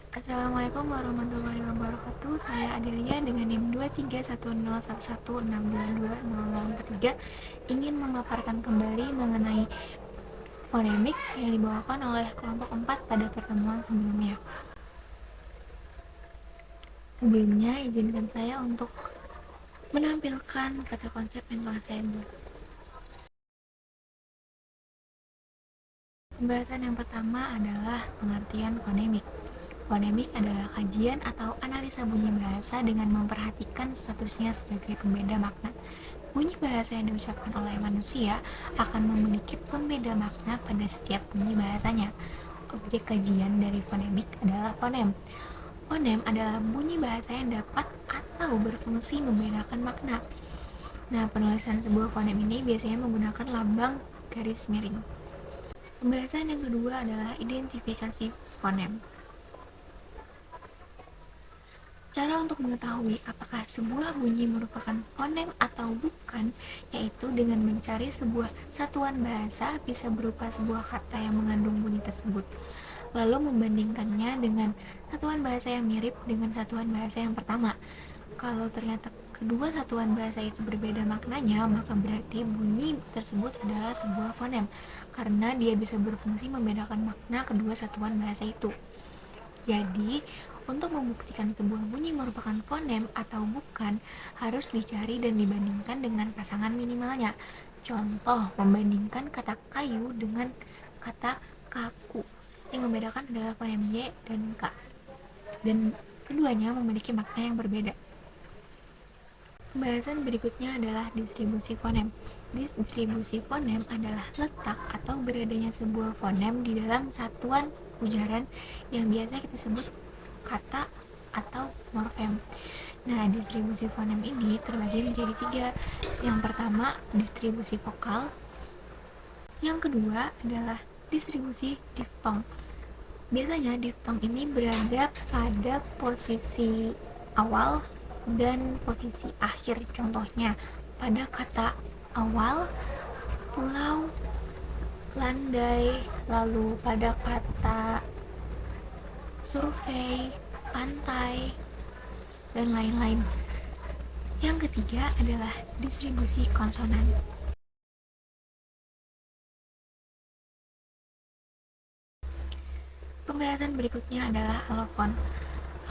Assalamualaikum warahmatullahi wabarakatuh. Saya Adelia dengan NIM 23101162220043 ingin memaparkan kembali mengenai fonemik yang dibawakan oleh kelompok 4 pada pertemuan sebelumnya. Sebelumnya, izinkan saya untuk menampilkan kata konsep yang telah saya buat. Pembahasan yang pertama adalah pengertian fonemik. Fonemik adalah kajian atau analisa bunyi bahasa dengan memperhatikan statusnya sebagai pembeda makna. Bunyi bahasa yang diucapkan oleh manusia akan memiliki pembeda makna pada setiap bunyi bahasanya. Objek kajian dari fonemik adalah fonem. Fonem adalah bunyi bahasa yang dapat atau berfungsi membedakan makna. Nah, penulisan sebuah fonem ini biasanya menggunakan lambang garis miring. Pembahasan yang kedua adalah identifikasi fonem. Cara untuk mengetahui apakah sebuah bunyi merupakan fonem atau bukan, yaitu dengan mencari sebuah satuan bahasa bisa berupa sebuah kata yang mengandung bunyi tersebut, lalu membandingkannya dengan satuan bahasa yang mirip dengan satuan bahasa yang pertama. Kalau ternyata kedua satuan bahasa itu berbeda maknanya, maka berarti bunyi tersebut adalah sebuah fonem, karena dia bisa berfungsi membedakan makna kedua satuan bahasa itu. Jadi, untuk membuktikan sebuah bunyi merupakan fonem atau bukan, harus dicari dan dibandingkan dengan pasangan minimalnya. Contoh, membandingkan kata kayu dengan kata kaku. Yang membedakan adalah fonem Y dan K. Dan keduanya memiliki makna yang berbeda. Pembahasan berikutnya adalah distribusi fonem. Distribusi fonem adalah letak atau beradanya sebuah fonem di dalam satuan ujaran yang biasa kita sebut kata atau morfem. Nah, distribusi fonem ini terbagi menjadi 3. Yang pertama, distribusi vokal. Yang kedua adalah distribusi diftong. Biasanya diftong ini berada pada posisi awal dan posisi akhir. Contohnya pada kata awal pulau, landai, lalu pada kata survei, pantai, dan lain-lain. Yang ketiga adalah distribusi konsonan. Pembahasan berikutnya adalah alofon.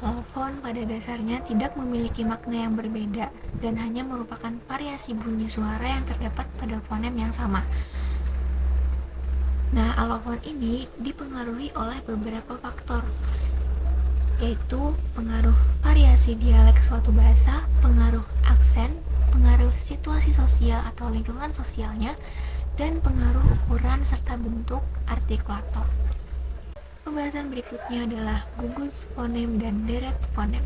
Alofon pada dasarnya tidak memiliki makna yang berbeda dan hanya merupakan variasi bunyi suara yang terdapat pada fonem yang sama. Nah, alofon ini dipengaruhi oleh beberapa faktor, yaitu pengaruh variasi dialek suatu bahasa, pengaruh aksen, pengaruh situasi sosial atau lingkungan sosialnya, dan pengaruh ukuran serta bentuk artikulator. Pembahasan berikutnya adalah gugus fonem dan deret fonem.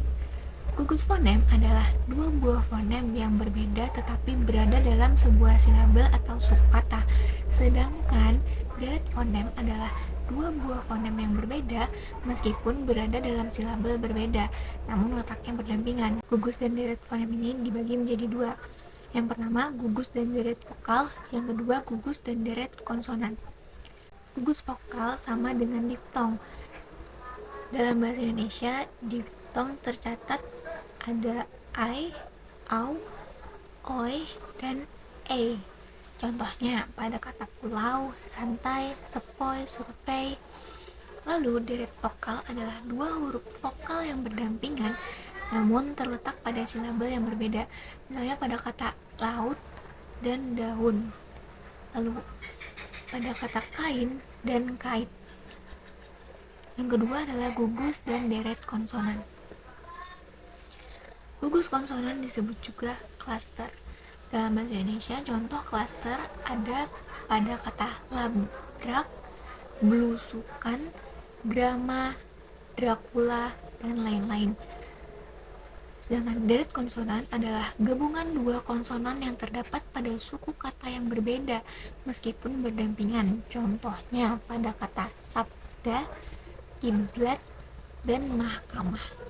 Gugus fonem adalah dua buah fonem yang berbeda tetapi berada dalam sebuah silabel atau subkata. Sedangkan deret fonem adalah dua buah fonem yang berbeda meskipun berada dalam silabel berbeda, namun letaknya berdampingan. Gugus dan deret fonem ini dibagi menjadi 2. Yang pertama, gugus dan deret vokal. Yang kedua, gugus dan deret konsonan. Gugus vokal sama dengan diftong. Dalam bahasa Indonesia, diftong tercatat ada ai, au, oi, dan e. Contohnya pada kata pulau, santai, sepoi, survei. Lalu deret vokal adalah dua huruf vokal yang berdampingan namun terletak pada silabel yang berbeda. Misalnya pada kata laut dan daun. Lalu pada kata kain dan kait. Yang kedua adalah gugus dan deret konsonan. Gugus konsonan disebut juga klaster. Dalam bahasa Indonesia, contoh klaster ada pada kata labrak, belusukan, drama, Dracula, dan lain-lain. Sedangkan deret konsonan adalah gabungan dua konsonan yang terdapat pada suku kata yang berbeda meskipun berdampingan. Contohnya pada kata sabda, kiblat, dan mahkamah.